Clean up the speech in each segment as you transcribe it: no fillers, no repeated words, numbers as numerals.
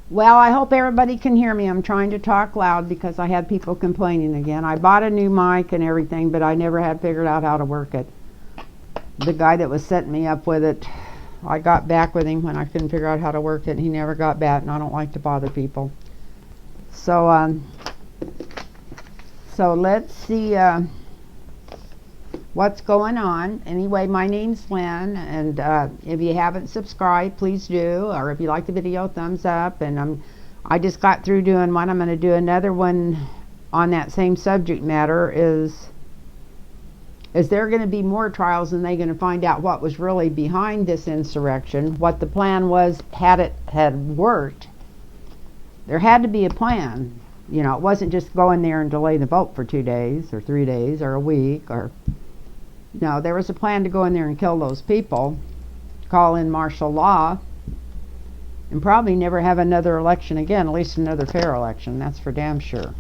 Well, I hope everybody can hear me. I'm trying to talk loud because I had people complaining again. I bought a new mic and everything, but I never had figured out how to work it. The guy that was setting me up with it, I got back with him when I couldn't figure out how to work it, and he never got back, and I don't like to bother people. So, let's see what's going on. Anyway, my name's Lynn, and if you haven't subscribed, please do, or if you like the video, thumbs up. And I just got through doing one. I'm going to do another one on that same subject matter. Is there going to be more trials, and they're going to find out what was really behind this insurrection, what the plan was, had worked. There had to be a plan. You know, it wasn't just go in there and delay the vote for 2 days or 3 days or a week. No, there was a plan to go in there and kill those people, call in martial law, and probably never have another election again, at least another fair election. That's for damn sure.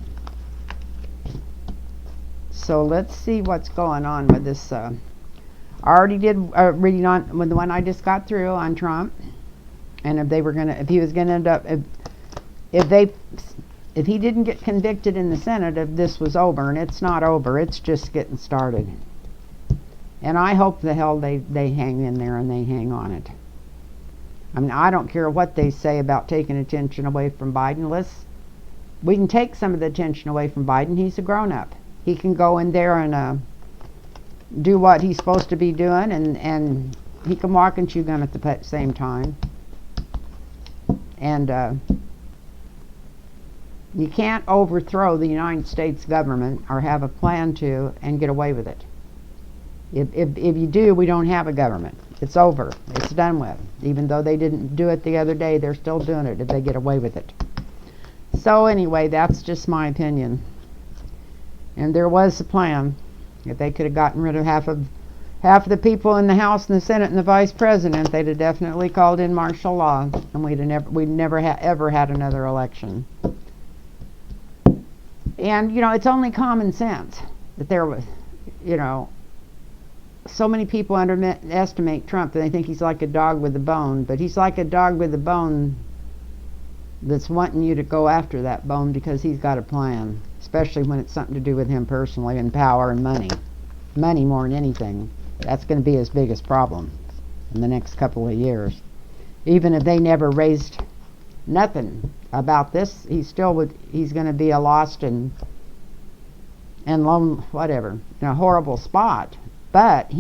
So let's see what's going on with this. I already did reading on with the one I just got through on Trump, and if he was gonna end up, if he didn't get convicted in the Senate, if this was over, and it's not over, it's just getting started. And I hope the hell they hang in there and they hang on it. I mean, I don't care what they say about taking attention away from Biden. We can take some of the attention away from Biden. He's a grown-up. He can go in there and do what he's supposed to be doing, and he can walk and chew gum at the same time. And you can't overthrow the United States government or have a plan to and get away with it. If you do, we don't have a government. It's over. It's done with. Even though they didn't do it the other day, they're still doing it if they get away with it. So anyway, that's just my opinion. And there was a plan. If they could have gotten rid of half of the people in the House and the Senate and the Vice President, they'd have definitely called in martial law, and we'd never ever had another election. And you know, it's only common sense that there was, you know, so many people underestimate Trump, and they think he's like a dog with a bone, but he's like a dog with a bone that's wanting you to go after that bone because he's got a plan, especially when it's something to do with him personally and power and money. Money more than anything. That's going to be his biggest problem in the next couple of years. Even if they never raised nothing about this, he's going to be a lost and lone, whatever, in a horrible spot. But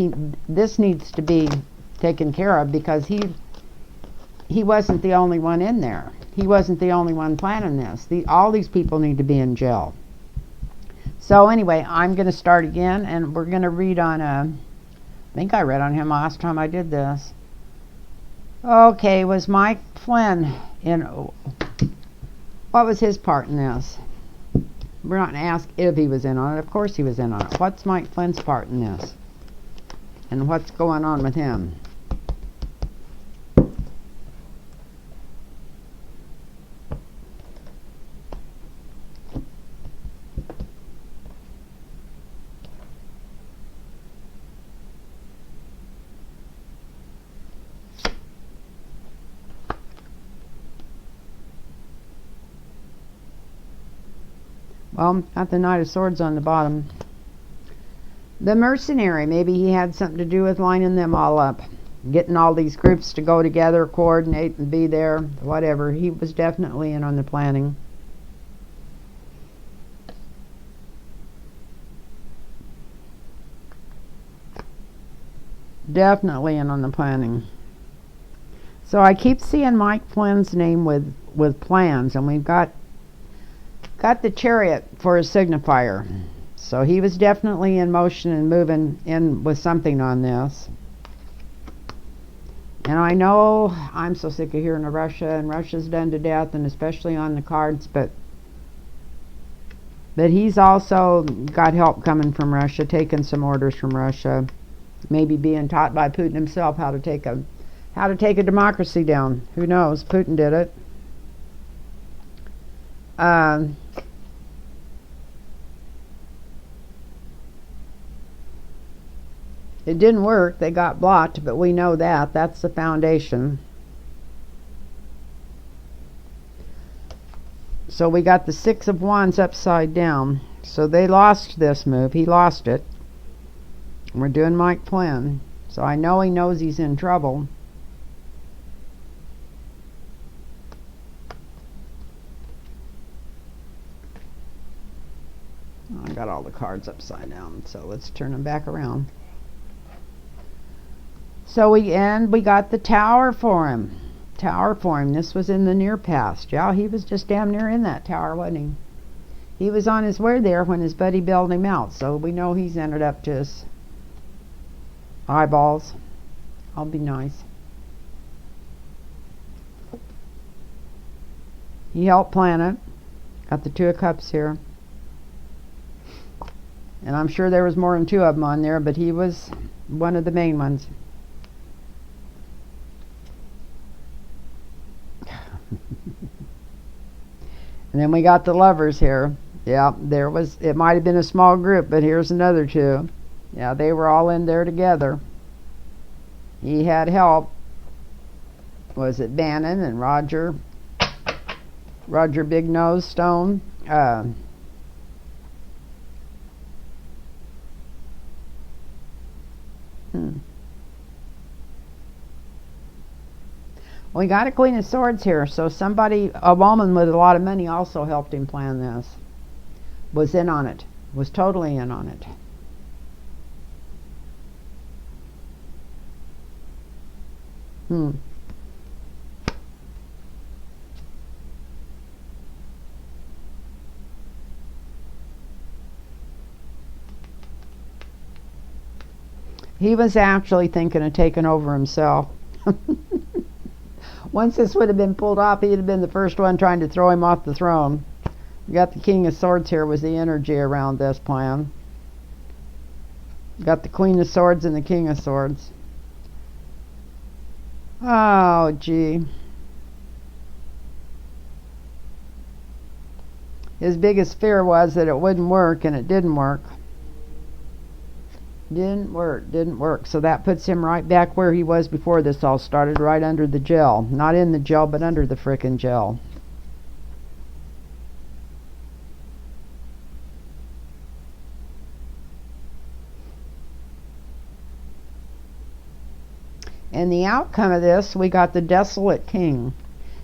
this needs to be taken care of because he wasn't the only one in there. He wasn't the only one planning this. All these people need to be in jail. So anyway, I'm going to start again, and we're going to read on I think I read on him last time I did this. Okay, was Mike Flynn what was his part in this? We're not going to ask if he was in on it. Of course he was in on it. What's Mike Flynn's part in this? And what's going on with him? Well, got the Knight of Swords on the bottom. The mercenary, maybe he had something to do with lining them all up, getting all these groups to go together, coordinate and be there, whatever. He was definitely in on the planning. Definitely in on the planning. So I keep seeing Mike Flynn's name with plans, and we've got the Chariot for a signifier. So he was definitely in motion and moving in with something on this. And I know I'm so sick of hearing of Russia, and Russia's done to death, and especially on the cards, but he's also got help coming from Russia, taking some orders from Russia, maybe being taught by Putin himself how to take a democracy down. Who knows? Putin did it. It didn't work. They got blocked, but we know that. That's the foundation. So we got the Six of Wands upside down. So they lost this move. He lost it. We're doing Mike Flynn. So I know he knows he's in trouble. I got all the cards upside down, so let's turn them back around. So we got the Tower for him. Tower for him. This was in the near past. Yeah, he was just damn near in that tower, wasn't he? He was on his way there when his buddy bailed him out, so we know he's ended up to his eyeballs. I'll be nice. He helped plan it. Got the Two of Cups here. And I'm sure there was more than two of them on there, but he was one of the main ones. And then we got the Lovers here. Yeah, it might have been a small group, but here's another two. Yeah, they were all in there together. He had help. Was it Bannon and Roger Big Nose Stone? We got a Queen of Swords here, so a woman with a lot of money also helped him plan this. Was in on it. Was totally in on it. He was actually thinking of taking over himself. Once this would have been pulled off, he'd have been the first one trying to throw him off the throne. We got the King of Swords here was the energy around this plan. Got the Queen of Swords and the King of Swords. Oh, gee. His biggest fear was that it wouldn't work, and it didn't work. Didn't work. So that puts him right back where he was before this all started, right under the gel. Not in the gel, but under the frickin' gel. And the outcome of this, we got the Desolate King.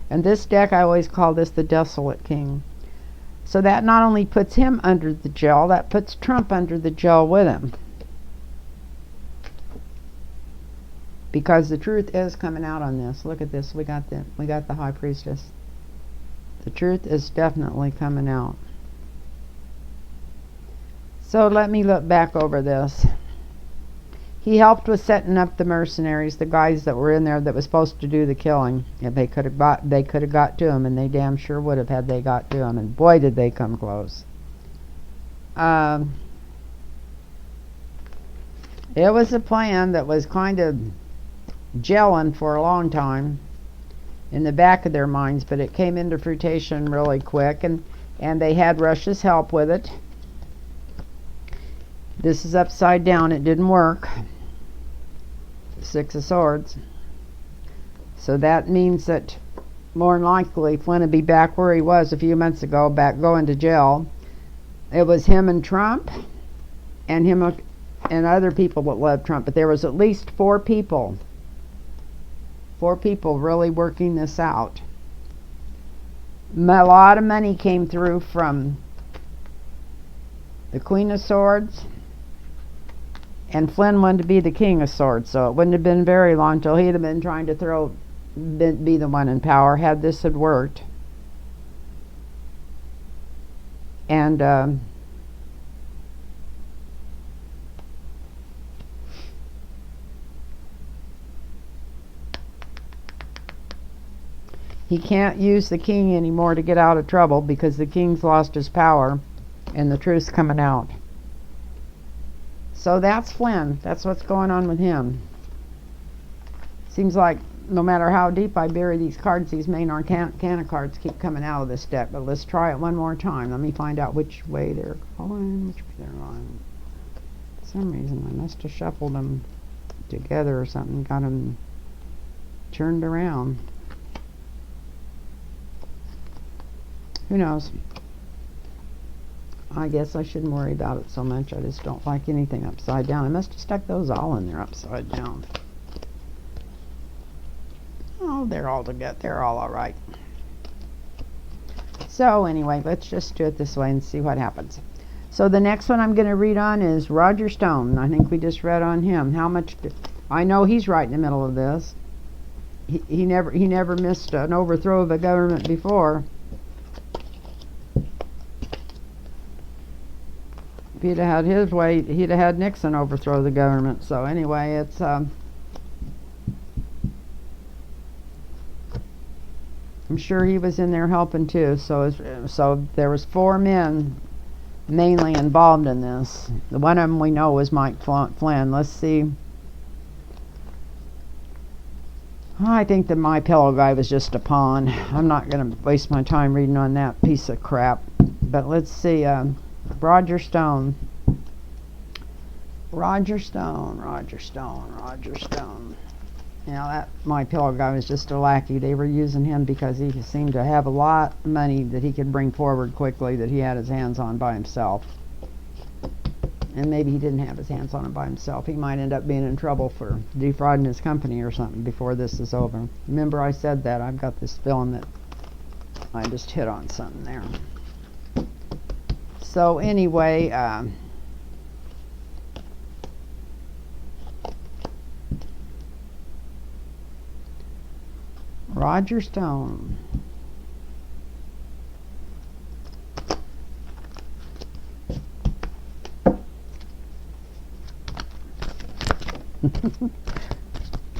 And this deck, I always call this the Desolate King. So that not only puts him under the gel, that puts Trump under the gel with him. Because the truth is coming out on this. Look at this. We got the High Priestess. The truth is definitely coming out. So let me look back over this. He helped with setting up the mercenaries, the guys that were in there that was supposed to do the killing. If they could have got to him, and they damn sure would have had they got to him. And boy, did they come close. It was a plan that was kind of gelling for a long time in the back of their minds, but it came into fruition really quick, and they had Russia's help with it. This is upside down. It didn't work. Six of Swords. So that means that more than likely Flynn would be back where he was a few months ago, back going to jail. It was him and Trump and him and other people that loved Trump, but there was at least four people really working this out. A lot of money came through from the Queen of Swords, and Flynn wanted to be the King of Swords, so it wouldn't have been very long till he'd have been trying to be the one in power had this had worked. And he can't use the king anymore to get out of trouble because the king's lost his power and the truth's coming out. So that's Flynn. That's what's going on with him. Seems like no matter how deep I bury these cards, these main arcana cards keep coming out of this deck. But let's try it one more time. Let me find out which way they're going, which way they're on. For some reason, I must have shuffled them together or something, got them turned around. Who knows? I guess I shouldn't worry about it so much. I just don't like anything upside down. I must have stuck those all in there upside down. Oh, they're all together. They're all right. So anyway, let's just do it this way and see what happens. So the next one I'm going to read on is Roger Stone. I think we just read on him. How much? I know he's right in the middle of this. He never missed an overthrow of a government before. If he'd have had his way, he'd have had Nixon overthrow the government. So anyway, it's I'm sure he was in there helping too. So there was 4 men mainly involved in this. The one of them we know was Mike Flynn. Let's see. I think the My Pillow guy was just a pawn. I'm not going to waste my time reading on that piece of crap. But let's see. Roger Stone. Roger Stone. Yeah, that My Pillow guy was just a lackey. They were using him because he seemed to have a lot of money that he could bring forward quickly that he had his hands on by himself. And maybe he didn't have his hands on it by himself. He might end up being in trouble for defrauding his company or something before this is over. Remember I said that. I've got this feeling that I just hit on something there. So anyway, Roger Stone.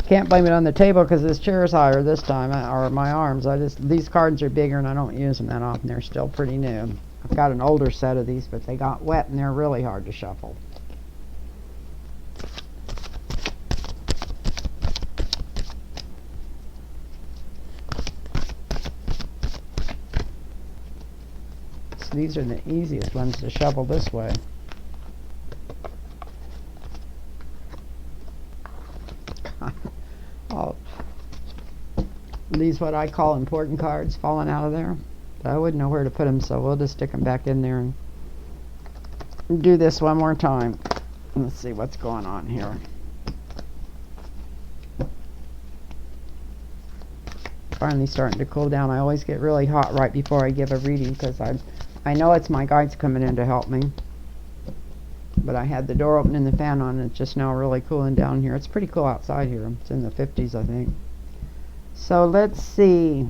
Can't blame it on the table because this chair is higher this time, or my arms. These cards are bigger and I don't use them that often. They're still pretty new. I've got an older set of these, but they got wet and they're really hard to shuffle. So these are the easiest ones to shuffle this way. Oh, these what I call important cards falling out of there. I wouldn't know where to put them, so we'll just stick them back in there and do this one more time. Let's see what's going on here. Finally starting to cool down. I always get really hot right before I give a reading because I know it's my guides coming in to help me. But I had the door open and the fan on, and it's just now really cooling down here. It's pretty cool outside here. It's in the 50s, I think. So let's see.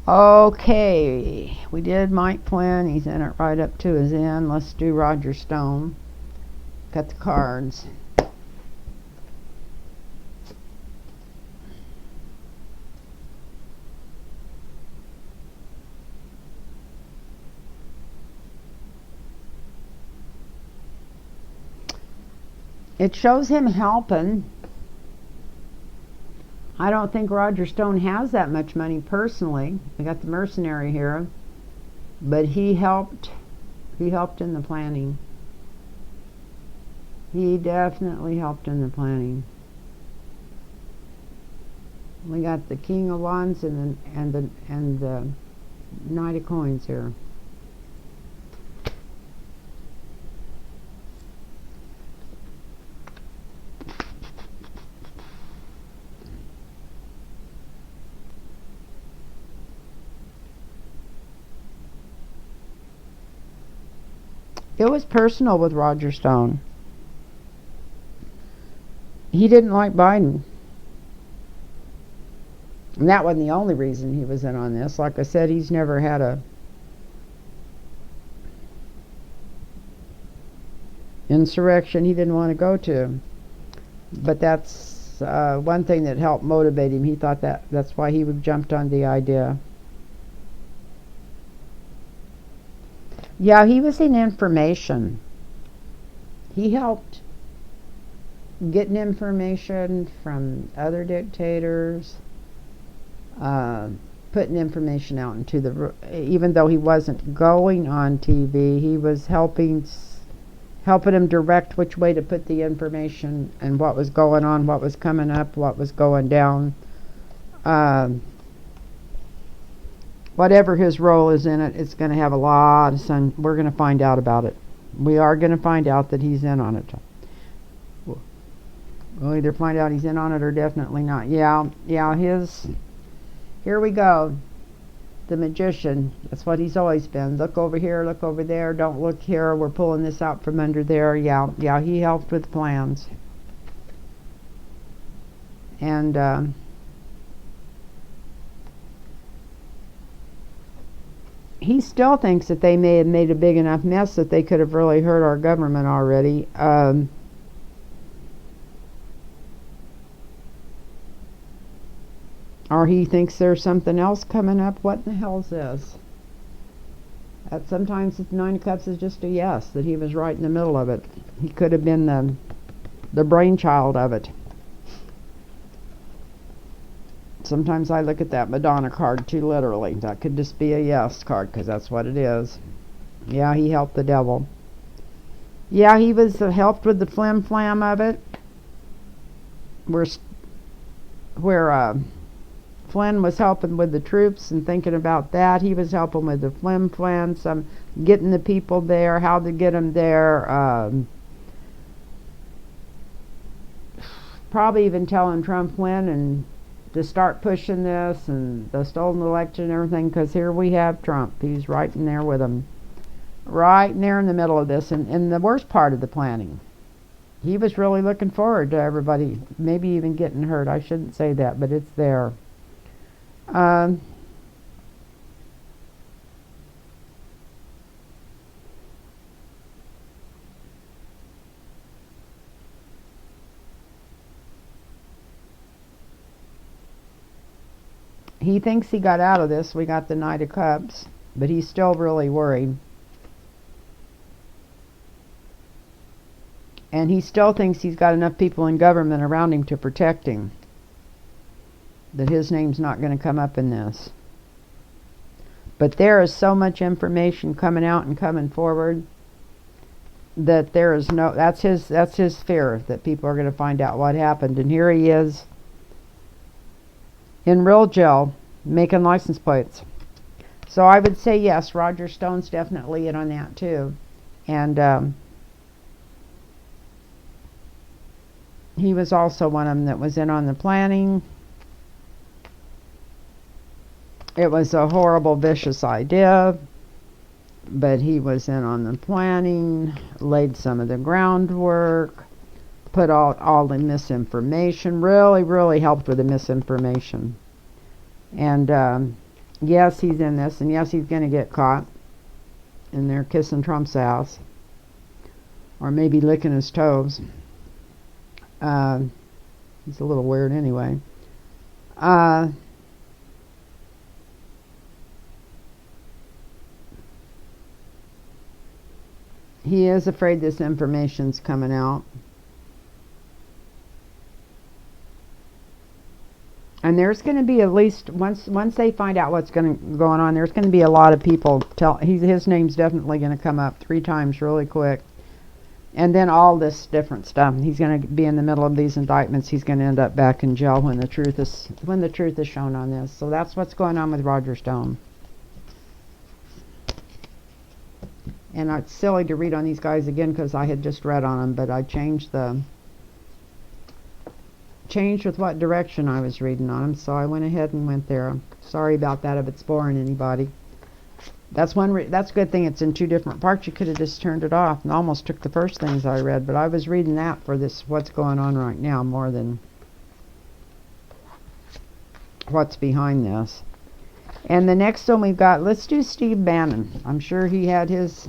Okay, we did Mike Flynn. He's in it right up to his end. Let's do Roger Stone. Cut the cards. It shows him helping. I don't think Roger Stone has that much money personally. We got the mercenary here, but he helped in the planning. He definitely helped in the planning. We got the King of Wands and the Knight of Coins here. It was personal with Roger Stone. He didn't like Biden. And that wasn't the only reason he was in on this. Like I said, he's never had a insurrection he didn't want to go to. But that's one thing that helped motivate him. He thought that's why he jumped on the idea. Yeah, he was in information. He helped getting information from other dictators, putting information out into the, even though he wasn't going on TV, he was helping helping him direct which way to put the information and what was going on, what was coming up, what was going down. Whatever his role is in it, it's going to have a lot of sun. We're going to find out about it. We are going to find out that he's in on it. We'll either find out he's in on it or definitely not. Yeah, here we go. The magician. That's what he's always been. Look over here, look over there, don't look here, we're pulling this out from under there. Yeah, he helped with plans. And he still thinks that they may have made a big enough mess that they could have really hurt our government already. Or he thinks there's something else coming up. What in the hell is this? Sometimes the Nine of Cups is just a yes, that he was right in the middle of it. He could have been the brainchild of it. Sometimes I look at that Madonna card too literally. That could just be a yes card, because that's what it is. Yeah, he helped the devil. Yeah, he was helped with the flim flam of it. Where Flynn was helping with the troops and thinking about that. He was helping with the flim flam, getting the people there, how to get them there. Probably even telling Trump when and to start pushing this and the stolen election and everything, because here we have Trump. He's right in there with them. Right in there in the middle of this, and in the worst part of the planning. He was really looking forward to everybody maybe even getting hurt. I shouldn't say that, but it's there. He thinks he got out of this. We got the Knight of Cups, but he's still really worried. And he still thinks he's got enough people in government around him to protect him, that his name's not going to come up in this. But there is so much information coming out and coming forward that there is no, that's his fear, that people are going to find out what happened. And here he is in real jail making license plates. So I would say yes, Roger Stone's definitely in on that too. And he was also one of them that was in on the planning. It was a horrible, vicious idea, but he was in on the planning, laid some of the groundwork, put all the misinformation, really helped with the misinformation. And yes, he's in this, and yes, he's going to get caught. And they're kissing Trump's ass, or maybe licking his toes. He's a little weird anyway. He is afraid this information's coming out. And there's going to be at least, once they find out what's going on, there's going to be a lot of people his name's definitely going to come up 3 times really quick. And then all this different stuff. He's going to be in the middle of these indictments. He's going to end up back in jail when the truth is shown on this. So that's what's going on with Roger Stone. And it's silly to read on these guys again because I had just read on them, but I changed with what direction I was reading on them, so I went ahead and went there. Sorry about that if it's boring anybody. That's a good thing it's in 2 different parts. You could have just turned it off and almost took the first things I read, but I was reading that for this what's going on right now more than what's behind this. And the next one we've got, let's do Steve Bannon. I'm sure he had his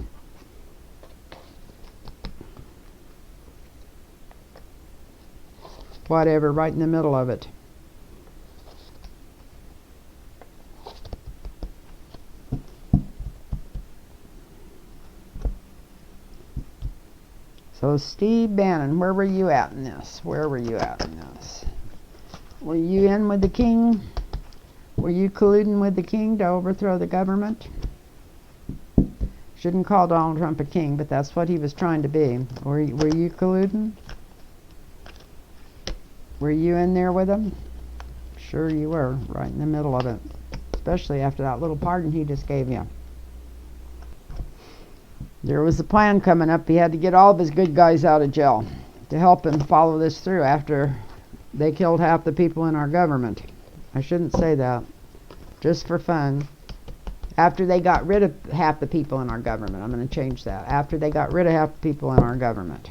whatever right in the middle of it. So Steve Bannon, where were you at in this? Where were you at in this? Were you in with the king? Were you colluding with the king to overthrow the government? Shouldn't call Donald Trump a king, but that's what he was trying to be. Were you colluding? Were you in there with him? Sure you were, right in the middle of it. Especially after that little pardon he just gave you. There was a plan coming up. He had to get all of his good guys out of jail to help him follow this through after they killed half the people in our government. I shouldn't say that. Just for fun. After they got rid of half the people in our government. I'm going to change that. After they got rid of half the people in our government.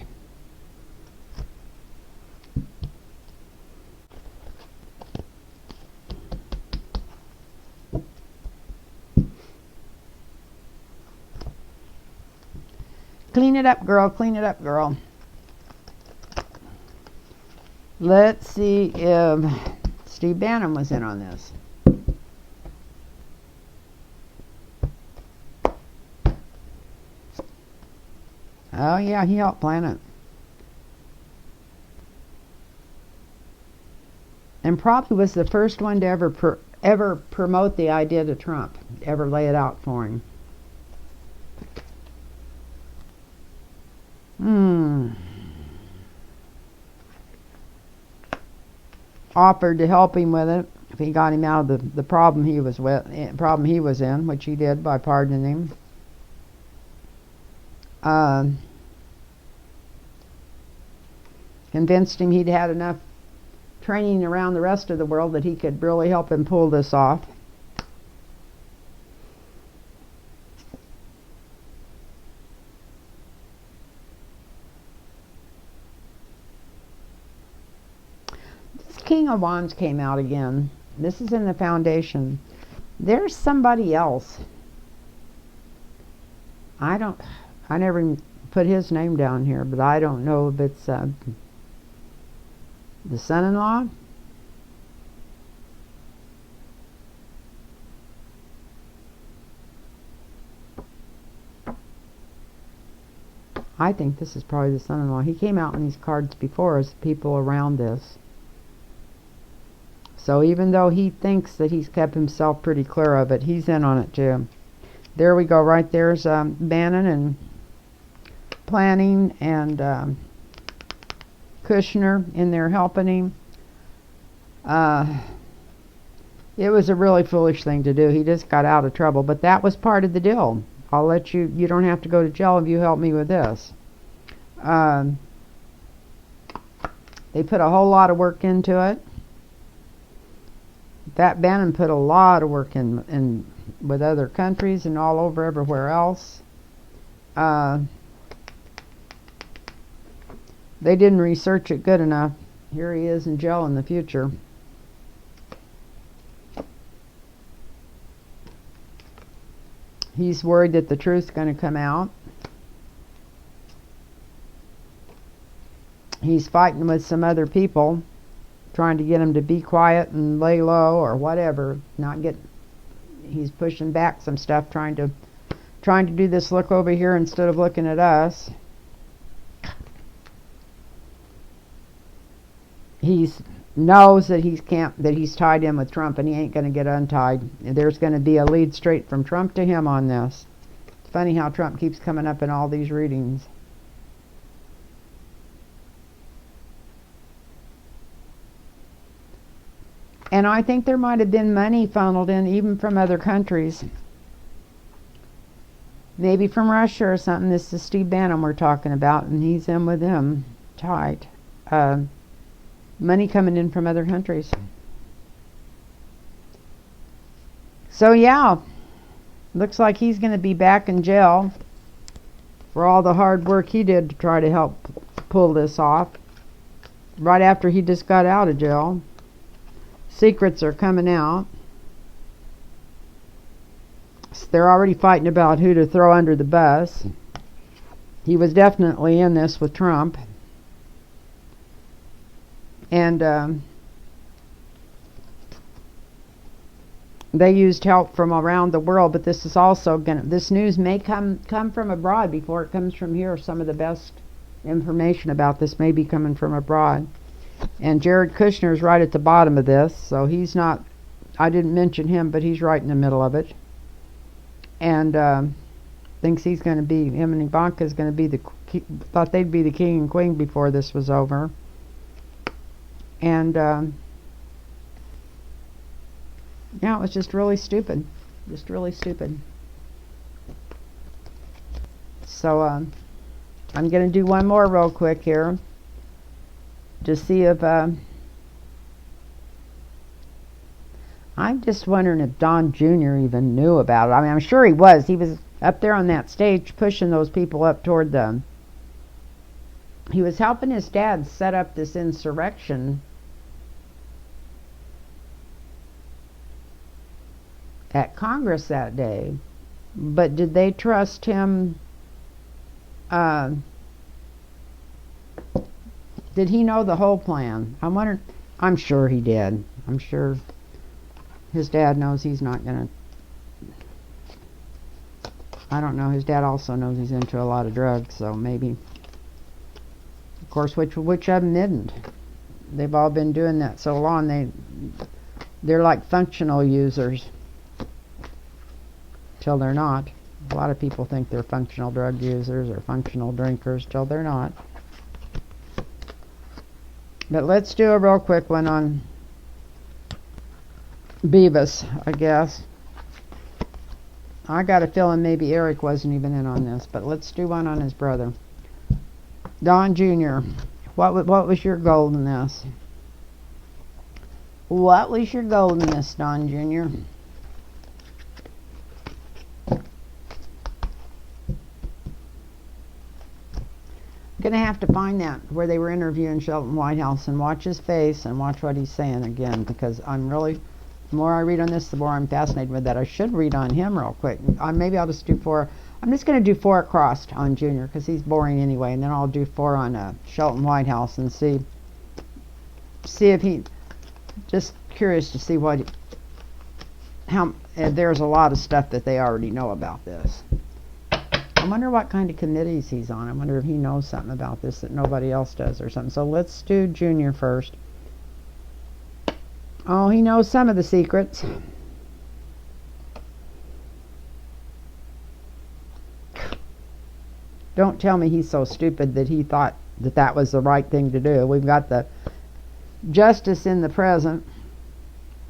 Clean it up, girl. Clean it up, girl. Let's see if Steve Bannon was in on this. Oh, yeah, he helped plan it. And probably was the first one to ever promote the idea to Trump, ever lay it out for him. Offered to help him with it if he got him out of the problem he was in, which he did by pardoning him. Convinced him he'd had enough training around the rest of the world that he could really help him pull this off. King of Wands came out again. This is in the foundation. There's somebody else. I never even put his name down here, but I don't know if it's the son-in-law. I think this is probably the son-in-law. He came out in these cards before as people around this. So even though he thinks that he's kept himself pretty clear of it, he's in on it too. There we go. Right there's Bannon and planning, and Kushner in there helping him. It was a really foolish thing to do. He just got out of trouble, but that was part of the deal. I'll let you. You don't have to go to jail if you help me with this. They put a whole lot of work into it. That Bannon put a lot of work in with other countries and all over everywhere else. They didn't research it good enough. Here he is in jail in the future. He's worried that the truth's going to come out. He's fighting with some other people, trying to get him to be quiet and lay low or whatever. He's pushing back some stuff, trying to do this look over here instead of looking at us. He knows that he's tied in with Trump, and he ain't going to get untied. There's going to be a lead straight from Trump to him on this. It's funny how Trump keeps coming up in all these readings. And I think there might have been money funneled in even from other countries. Maybe from Russia or something. This is Steve Bannon we're talking about, and he's in with him tight. Money coming in from other countries. So yeah, looks like he's going to be back in jail for all the hard work he did to try to help pull this off. Right after he just got out of jail. Secrets are coming out. So they're already fighting about who to throw under the bus. He was definitely in this with Trump. And they used help from around the world, but this is also this news may come from abroad before it comes from here. Some of the best information about this may be coming from abroad. And Jared Kushner is right at the bottom of this, so he's not, I didn't mention him, but he's right in the middle of it. And Thinks he's going to be, him and Ivanka's going to be thought they'd be the king and queen before this was over. And, yeah, it was just really stupid. Just really stupid. So, I'm going to do one more real quick here. To see if, I'm just wondering if Don Jr. even knew about it. I mean, I'm sure he was. He was up there on that stage pushing those people up toward the... He was helping his dad set up this insurrection at Congress that day. But did they trust him? Did he know the whole plan? I wonder. I'm sure he did. I'm sure his dad knows he's not going to... I don't know. His dad also knows he's into a lot of drugs, so maybe... Of course, which of them didn't? They've all been doing that so long, they're like functional users. Till they're not. A lot of people think they're functional drug users or functional drinkers till they're not. But let's do a real quick one on Beavis, I guess. I got a feeling maybe Eric wasn't even in on this, but let's do one on his brother. Don Jr., what was your goal in this? What was your goal in this, Don Jr.? I'm going to have to find that where they were interviewing Sheldon Whitehouse and watch his face and watch what he's saying again, because I'm really, the more I read on this, the more I'm fascinated with that. I should read on him real quick. Maybe I'll just do 4. I'm just going to do 4 across on Junior because he's boring anyway, and then I'll do 4 on Sheldon Whitehouse and see if he, just curious to see what, how, there's a lot of stuff that they already know about this. I wonder what kind of committees he's on. I wonder if he knows something about this that nobody else does or something. So let's do Junior first. Oh, he knows some of the secrets. Don't tell me he's so stupid that he thought that that was the right thing to do. We've got the justice in the present.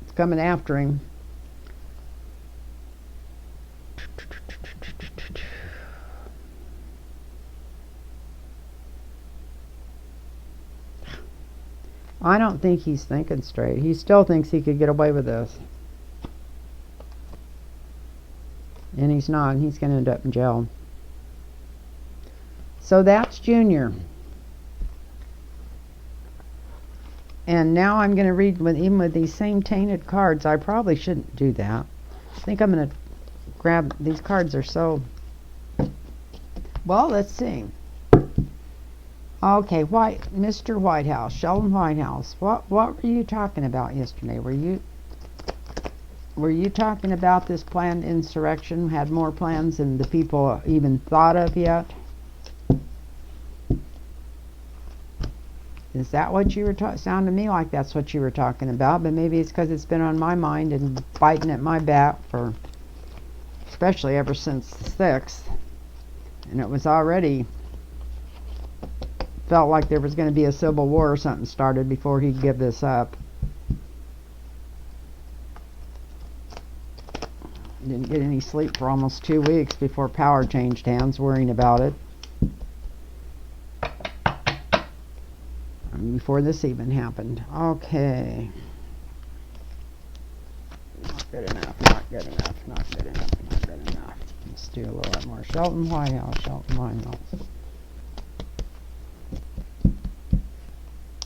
It's coming after him. I don't think he's thinking straight. He still thinks he could get away with this. And he's not. And he's going to end up in jail. So that's Junior. And now I'm going to read even with these same tainted cards. I probably shouldn't do that. I think I'm going to grab... These cards are so... Well, let's see. Okay, Mr. Whitehouse, Sheldon Whitehouse. What were you talking about yesterday? Were you talking about this planned insurrection? Had more plans than the people even thought of yet? Is that what you were talking? Sound to me like that's what you were talking about, but maybe it's because it's been on my mind and biting at my back for, especially ever since the 6th, and it was already. Felt like there was going to be a civil war or something started before he'd give this up. Didn't get any sleep for almost 2 weeks before power changed hands, worrying about it. Before this even happened. Okay. Not good enough, not good enough, not good enough, not good enough. Let's do a little bit more. Sheldon Whitehouse, Sheldon Whitehouse.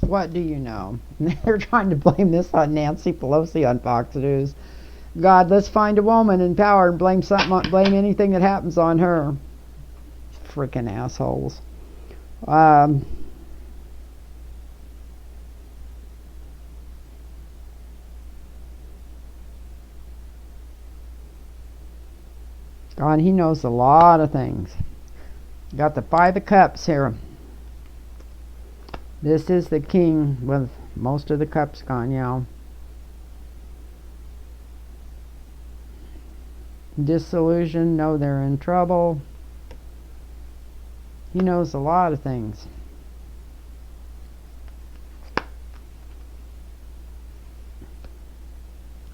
What do you know? They're trying to blame this on Nancy Pelosi on Fox News. God, let's find a woman in power and blame anything that happens on her. Freaking assholes. God, he knows a lot of things. Got the 5 of Cups here. This is the king with most of the cups gone, yeah. Disillusion, know they're in trouble. He knows a lot of things.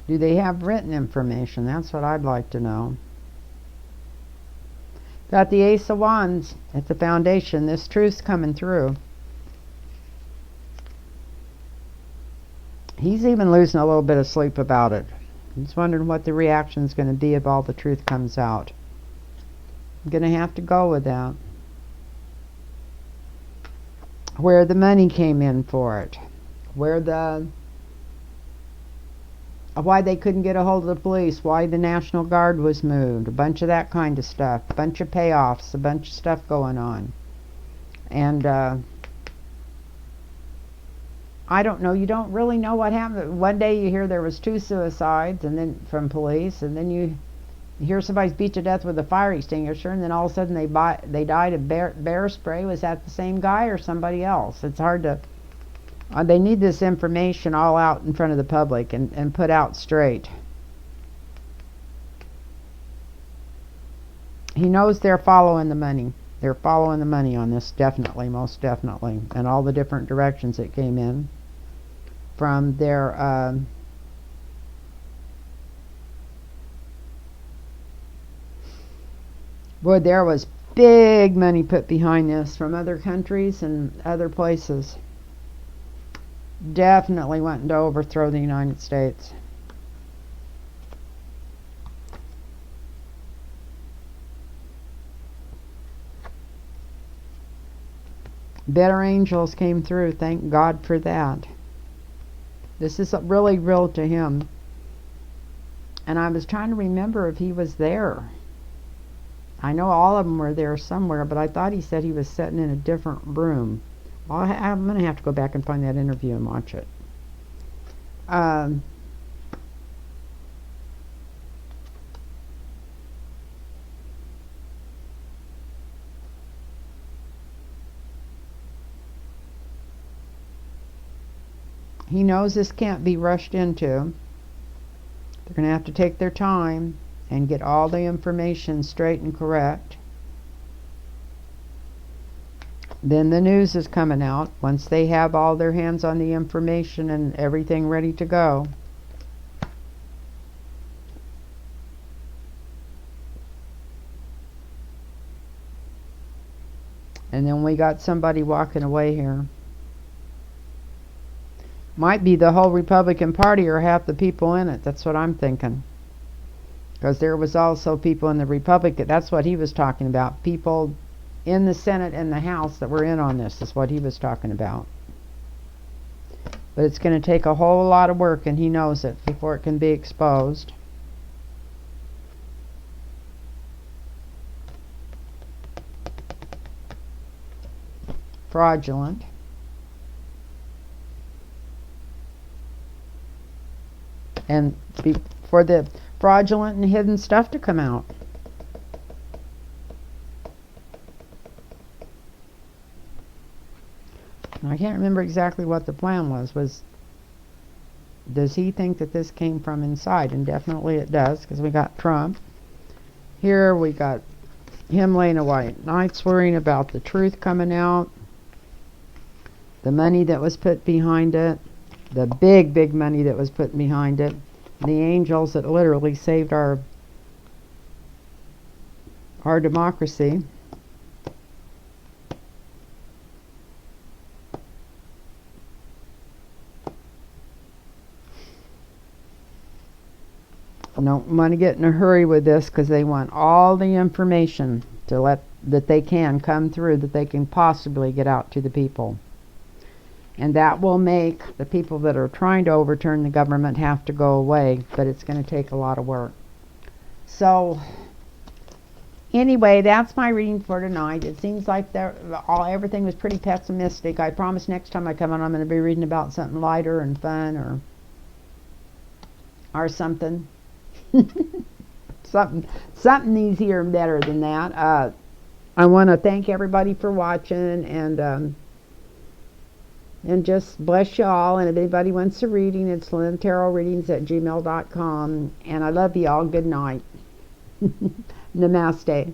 Do they have written information? That's what I'd like to know. Got the Ace of Wands at the foundation. This truth's coming through. He's even losing a little bit of sleep about it. He's wondering what the reaction's going to be if all the truth comes out. I'm going to have to go with that. Where the money came in for it. Where the... why they couldn't get a hold of the police, why the National Guard was moved, a bunch of that kind of stuff, a bunch of payoffs, a bunch of stuff going on. And I don't know, you don't really know what happened. One day you hear there was 2 suicides and then from police, and then you hear somebody's beat to death with a fire extinguisher, and then all of a sudden they died of bear spray. Was that the same guy or somebody else? It's hard to... they need this information all out in front of the public and put out straight. He knows they're following the money. They're following the money on this, definitely, most definitely. And all the different directions it came in. From their... boy, there was big money put behind this from other countries and other places. Definitely wanting to overthrow the United States. Better angels came through. Thank God for that. This is really real to him. And I was trying to remember if he was there. I know all of them were there somewhere, but I thought he said he was sitting in a different room. Well, I'm going to have to go back and find that interview and watch it. He knows this can't be rushed into. They're going to have to take their time and get all the information straight and correct. Then the news is coming out once they have all their hands on the information and everything ready to go. And then we got somebody walking away here. Might be the whole Republican Party or half the people in it. That's what I'm thinking. Because there was also people in the Republican. That's what he was talking about. People in the Senate and the House that were in on this is what he was talking about. But it's going to take a whole lot of work, and he knows it, before it can be exposed. Fraudulent. And for the fraudulent and hidden stuff to come out. I can't remember exactly what the plan was. Does he think that this came from inside? And definitely it does, because we got Trump. Here we got him laying a white knights worrying about the truth coming out. The money that was put behind it. The big, big money that was put behind it. The angels that literally saved our democracy. Don't want to get in a hurry with this, because they want all the information that they can come through, that they can possibly get out to the people. And that will make the people that are trying to overturn the government have to go away, but it's going to take a lot of work. So anyway, that's my reading for tonight. It seems like everything was pretty pessimistic. I promise next time I come on, I'm going to be reading about something lighter and fun, or something. something easier and better than that. I want to thank everybody for watching, and just bless you all. And if anybody wants a reading, it's lynntarotreadings@gmail.com. And I love you all. Good night. Namaste.